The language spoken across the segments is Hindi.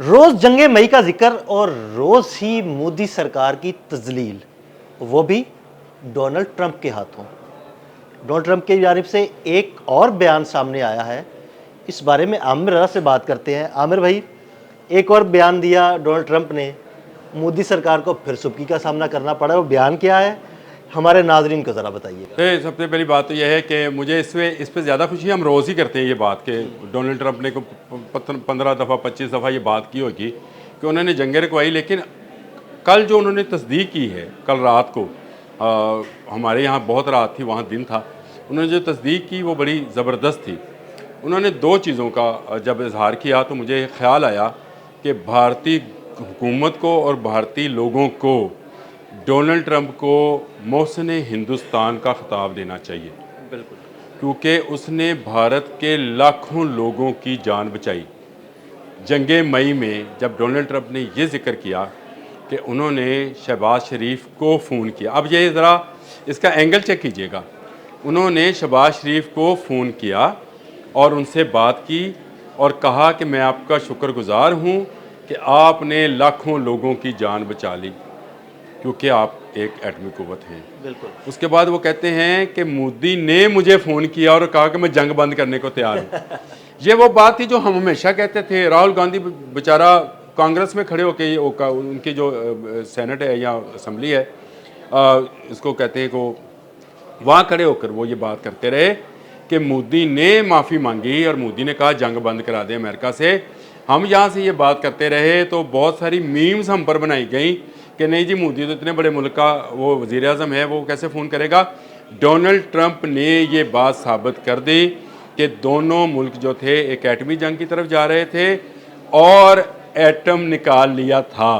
रोज जंगे मई का जिक्र और रोज ही मोदी सरकार की तजलील, वो भी डोनाल्ड ट्रंप के हाथों। डोनाल्ड ट्रंप की जानिब से एक और बयान सामने आया है। इस बारे में आमिर रज़ा से बात करते हैं। आमिर भाई, एक और बयान दिया डोनाल्ड ट्रंप ने, मोदी सरकार को फिर सुबकी का सामना करना पड़ा। वो बयान क्या है, हमारे नाजरीन को ज़रा बताइए। सबसे पहली बात तो यह है कि मुझे इस पे ज़्यादा खुशी है। हम रोज़ ही करते हैं ये बात कि डोनाल्ड ट्रंप ने को 15 दफ़ा 25 दफ़ा ये बात की होगी कि उन्होंने जंगें रुकवाई, लेकिन कल जो उन्होंने तस्दीक की है, कल रात को हमारे यहाँ बहुत रात थी, वहाँ दिन था, उन्होंने जो तस्दीक की वो बड़ी ज़बरदस्त थी। उन्होंने दो चीज़ों का जब इजहार किया तो मुझे ख्याल आया कि भारतीय हुकूमत को और भारतीय लोगों को डोनाल्ड ट्रंप को मोहसिन हिंदुस्तान का ख़िताब देना चाहिए। बिल्कुल, क्योंकि उसने भारत के लाखों लोगों की जान बचाई। जंगे मई में जब डोनाल्ड ट्रंप ने ये जिक्र किया कि उन्होंने शहबाज शरीफ को फ़ोन किया, अब ये ज़रा इसका एंगल चेक कीजिएगा। उन्होंने शहबाज शरीफ को फ़ोन किया और उनसे बात की और कहा कि मैं आपका शुक्रगुज़ार हूँ कि आपने लाखों लोगों की जान बचा ली, क्योंकि आप एक एटमी कुव्वत हैं। बिल्कुल। उसके बाद वो कहते हैं कि मोदी ने मुझे फ़ोन किया और कहा कि मैं जंग बंद करने को तैयार हूँ। ये वो बात थी जो हम हमेशा कहते थे। राहुल गांधी बेचारा कांग्रेस में खड़े होकर उनकी जो सेनेट है या असम्बली है, इसको कहते हैं को, वहाँ खड़े होकर वो ये बात करते रहे कि मोदी ने माफ़ी मांगी और मोदी ने कहा जंग बंद करा दें अमेरिका से। हम यहाँ से ये बात करते रहे तो बहुत सारी मीम्स हम पर बनाई गई कि नहीं जी, मोदी तो इतने बड़े मुल्क का वो वज़ीर आज़म है, वो कैसे फ़ोन करेगा। डोनाल्ड ट्रंप ने ये बात साबित कर दी कि दोनों मुल्क जो थे एक एटमी जंग की तरफ जा रहे थे और एटम निकाल लिया था।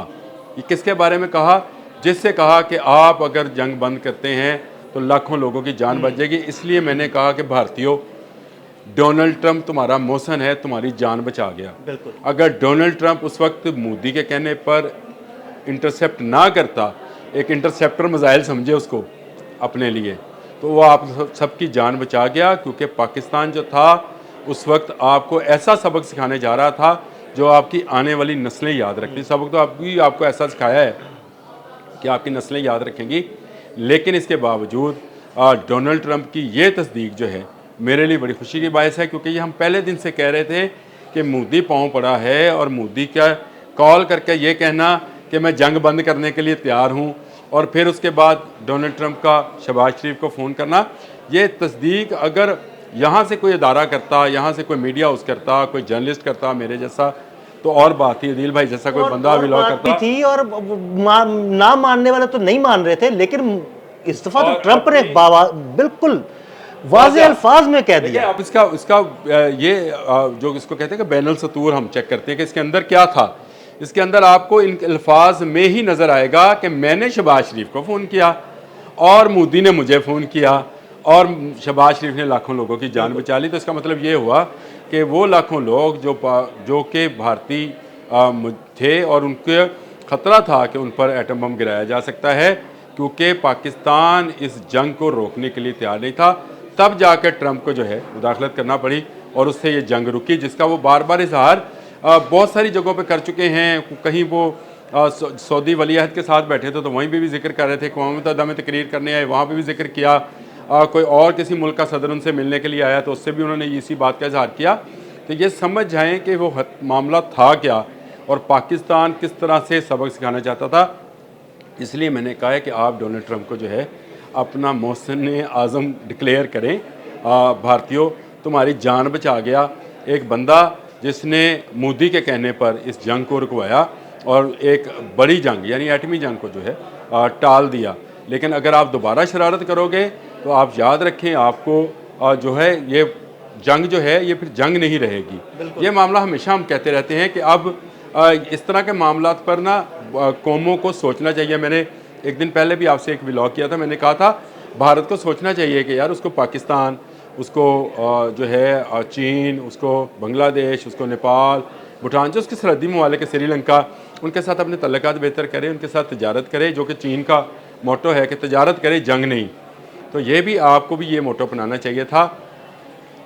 ये किसके बारे में कहा? जिससे कहा कि आप अगर जंग बंद करते हैं तो लाखों लोगों की जान बच जाएगी। इसलिए मैंने कहा कि भारतीयों, डोनाल्ड ट्रंप तुम्हारा मोहसन है, तुम्हारी जान बचा गया। बिल्कुल। अगर डोनाल्ड ट्रंप उस वक्त मोदी के कहने पर इंटरसेप्ट ना करता, एक इंटरसेप्टर मिसाइल समझे उसको अपने लिए, तो वो आप सबकी जान बचा गया। क्योंकि पाकिस्तान जो था उस वक्त आपको ऐसा सबक सिखाने जा रहा था जो आपकी आने वाली नस्लें याद रखती। सबक तो आपको ऐसा सिखाया है कि आपकी नस्लें याद रखेंगी। लेकिन इसके बावजूद डोनाल्ड ट्रंप की ये तस्दीक जो है मेरे लिए बड़ी खुशी की बायस है, क्योंकि ये हम पहले दिन से कह रहे थे कि मोदी पाँव पड़ा है और मोदी का कॉल करके ये कहना कि मैं जंग बंद करने के लिए तैयार हूँ और फिर उसके बाद डोनाल्ड ट्रंप का शहबाज शरीफ को फ़ोन करना, ये तस्दीक अगर यहाँ से कोई अदारा करता, यहाँ से कोई मीडिया हाउस करता, कोई जर्नलिस्ट करता मेरे जैसा, तो और बात थी। अदील भाई जैसा कोई बंदा भी लॉ करता थी। और ना मानने वाले तो नहीं मान रहे थे, लेकिन इस दफा तो ट्रंप ने बिल्कुल वाज़ेह अल्फाज में कह दिया। अब इसका ये जो इसको कहते हैं कि बैनुल सतूर हम चेक करते हैं कि इसके अंदर क्या था। इसके अंदर आपको इन अल्फाज में ही नज़र आएगा कि मैंने शहबाज शरीफ को फ़ोन किया और मोदी ने मुझे फ़ोन किया और शहबाज शरीफ ने लाखों लोगों की जान बचा ली। तो इसका मतलब ये हुआ कि वो लाखों लोग जो कि भारतीय थे और उनके ख़तरा था कि उन पर एटम बम गिराया जा सकता है, क्योंकि पाकिस्तान इस जंग को रोकने के लिए तैयार नहीं था। तब जाकर ट्रंप को जो है मुदाखलत करना पड़ी और उससे ये जंग रुकी, जिसका वो बार बार इजहार बहुत सारी जगहों पे कर चुके हैं। कहीं वो सऊदी वली अहद के साथ बैठे थे तो वहीं पे भी जिक्र कर रहे थे, अक़वाम मुत्तहिदा में तकरीर करने आए वहाँ पे भी जिक्र किया। कोई और किसी मुल्क का सदर उनसे मिलने के लिए आया तो उससे भी उन्होंने इसी बात का इजहार किया। तो ये समझ जाएँ कि वो मामला था क्या और पाकिस्तान किस तरह से सबक सिखाना चाहता था। इसलिए मैंने कहा है कि आप डोनाल्ड ट्रंप को जो है अपना मोहसिन आज़म डिक्लेयर करें। भारतीयों, तुम्हारी जान बचा गया एक बंदा जिसने मोदी के कहने पर इस जंग को रुकवाया और एक बड़ी जंग यानी एटमी जंग को जो है टाल दिया। लेकिन अगर आप दोबारा शरारत करोगे तो आप याद रखें, आपको जो है ये जंग जो है ये फिर जंग नहीं रहेगी। ये मामला हमेशा हम कहते रहते हैं कि अब इस तरह के मामलात पर ना कौमों को सोचना चाहिए। मैंने एक दिन पहले भी आपसे एक व्लॉग किया था, मैंने कहा था भारत को सोचना चाहिए कि यार उसको पाकिस्तान, उसको जो है चीन, उसको बांग्लादेश, उसको नेपाल, भूटान, जो उसके सरहदी ममालिक के श्रीलंका, उनके साथ अपने तल्लुकात बेहतर करे, उनके साथ तजारत करे, जो कि चीन का मोटो है कि तजारत करे जंग नहीं। तो ये भी आपको भी ये मोटो अपनाना चाहिए था।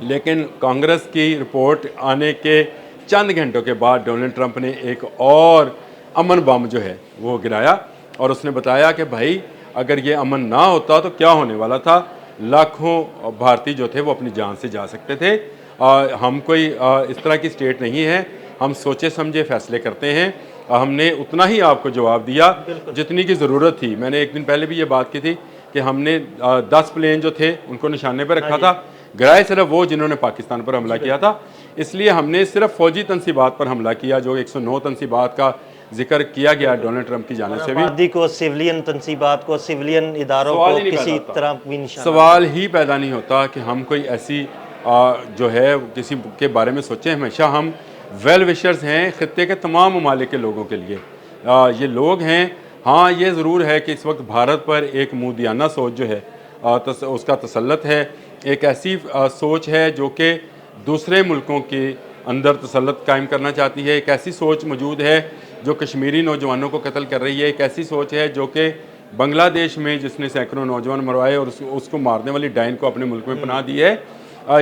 लेकिन कांग्रेस की रिपोर्ट आने के चंद घंटों के बाद डोनाल्ड ट्रंप ने एक और अमन बम जो है वो गिराया और उसने बताया कि भाई अगर ये अमन ना होता तो क्या होने वाला था। लाखों भारतीय जो थे वो अपनी जान से जा सकते थे। हम कोई इस तरह की स्टेट नहीं है, हम सोचे समझे फैसले करते हैं। हमने उतना ही आपको जवाब दिया जितनी की ज़रूरत थी। मैंने एक दिन पहले भी ये बात की थी कि हमने 10 प्लेन जो थे उनको निशाने पर रखा था, गिराए सिर्फ वो जिन्होंने पाकिस्तान पर हमला किया था। इसलिए हमने सिर्फ फौजी तनसीबात पर हमला किया, जो 109 तनसीबात का जिक्र किया गया डोनाल्ड ट्रंप की जानिब से भी। आबादी को, सिविलियन तनसीबात को, सिविलियन इदारों सवाल को ही नहीं किसी पैदा होता। तरह भी निशाना सवाल ही पैदा नहीं होता कि हम कोई ऐसी जो है किसी के बारे में सोचें। हमेशा हम वेल विशर्स हैं खत्ते के तमाम ममालिक के लोगों के लिए। ये लोग हैं। हाँ, ये ज़रूर है कि इस वक्त भारत पर एक मुदियाना सोच जो है उसका तसल्लुत है। एक ऐसी सोच है जो कि दूसरे मुल्कों के अंदर तसल्लुत कायम करना चाहती है। एक ऐसी सोच मौजूद है जो कश्मीरी नौजवानों को कत्ल कर रही है। एक ऐसी सोच है जो कि बांग्लादेश में जिसने सैकड़ों नौजवान मरवाए और उसको मारने वाली डाइन को अपने मुल्क में पनाह दी है।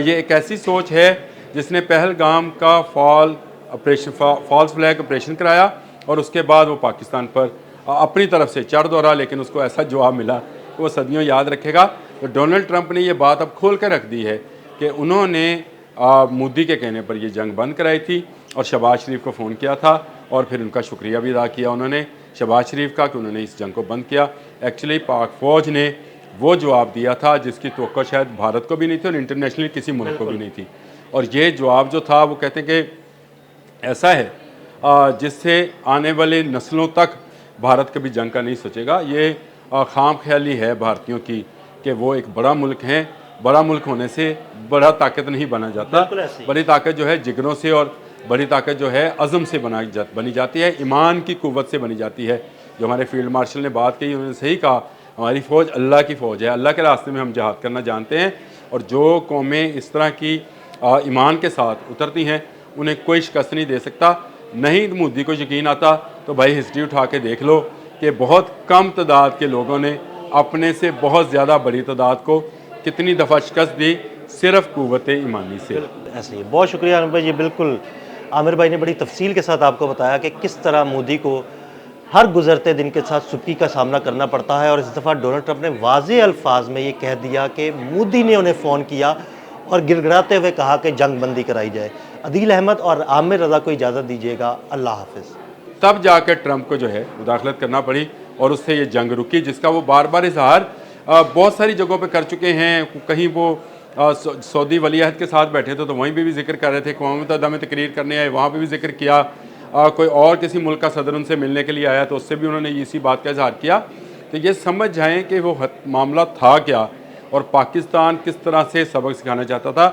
ये एक ऐसी सोच है जिसने पहलगाम का फॉल्स फ्लैग ऑपरेशन कराया और उसके बाद वो पाकिस्तान पर अपनी तरफ से चढ़ दौड़ा, लेकिन उसको ऐसा जवाब मिला कि वो सदियों याद रखेगा। तो डोनाल्ड ट्रंप ने ये बात अब खोल कर रख दी है कि उन्होंने मोदी के कहने पर ये जंग बंद कराई थी और शहबाज शरीफ को फ़ोन किया था और फिर उनका शुक्रिया भी अदा किया उन्होंने शहबाज शरीफ का कि उन्होंने इस जंग को बंद किया। एक्चुअली पाक फ़ौज ने वो जवाब दिया था जिसकी तवक्को शायद भारत को भी नहीं थी और इंटरनेशनली किसी मुल्क को भी नहीं थी। और ये जवाब जो था वो कहते हैं कि ऐसा है जिससे आने वाले नस्लों तक भारत कभी जंग का नहीं सोचेगा। ये खाम ख्याली है भारतीयों की कि वो एक बड़ा मुल्क है। बड़ा मुल्क होने से बड़ा ताकत नहीं बना जाता। बड़ी ताकत जो है जिगरों से और बड़ी ताकत जो है अज़म से बनी जाती है, ईमान की कुव्वत से बनी जाती है। जो हमारे फील्ड मार्शल ने बात कही उन्होंने सही कहा, हमारी फ़ौज अल्लाह की फ़ौज है, अल्लाह के रास्ते में हम जहाद करना जानते हैं। और जो कौमें इस तरह की ईमान के साथ उतरती हैं उन्हें कोई शिकस्त नहीं दे सकता। नहीं मोदी को यकीन आता तो भाई हिस्ट्री उठा के देख लो कि बहुत कम तादाद के लोगों ने अपने से बहुत ज़्यादा बड़ी तादाद को कितनी दफ़ा शिकस्त दी सिर्फ कुव्वत ईमानी से। ऐसे ही बहुत शुक्रिया आमिर भाई। ये बिल्कुल आमिर भाई ने बड़ी तफसील के साथ आपको बताया कि किस तरह मोदी को हर गुजरते दिन के साथ सुक्की का सामना करना पड़ता है। और इस दफ़ा डोनाल्ड ट्रंप ने वाज़े अल्फाज में ये कह दिया कि मोदी ने उन्हें फ़ोन किया और गिड़गिड़ाते हुए कहा कि जंग बंदी कराई जाए। अदील अहमद और आमिर रज़ा को इजाज़त दीजिएगा। अल्लाह हाफ़िज़। तब जाकर ट्रंप को जो है मुदाखलत करना पड़ी और उससे ये जंग रुकी, जिसका वो बार बार इजहार बहुत सारी जगहों पे कर चुके हैं। कहीं वो सऊदी वलीअहद के साथ बैठे थे तो वहीं पे भी जिक्र कर रहे थे, अक़वाम मुत्तहिदा में तकरीर करने आए वहाँ पे भी जिक्र किया। कोई और किसी मुल्क का सदर उनसे मिलने के लिए आया तो उससे भी उन्होंने इसी बात का इजहार किया। तो ये समझ जाएँ कि वो मामला था क्या और पाकिस्तान किस तरह से सबक सिखाना चाहता था।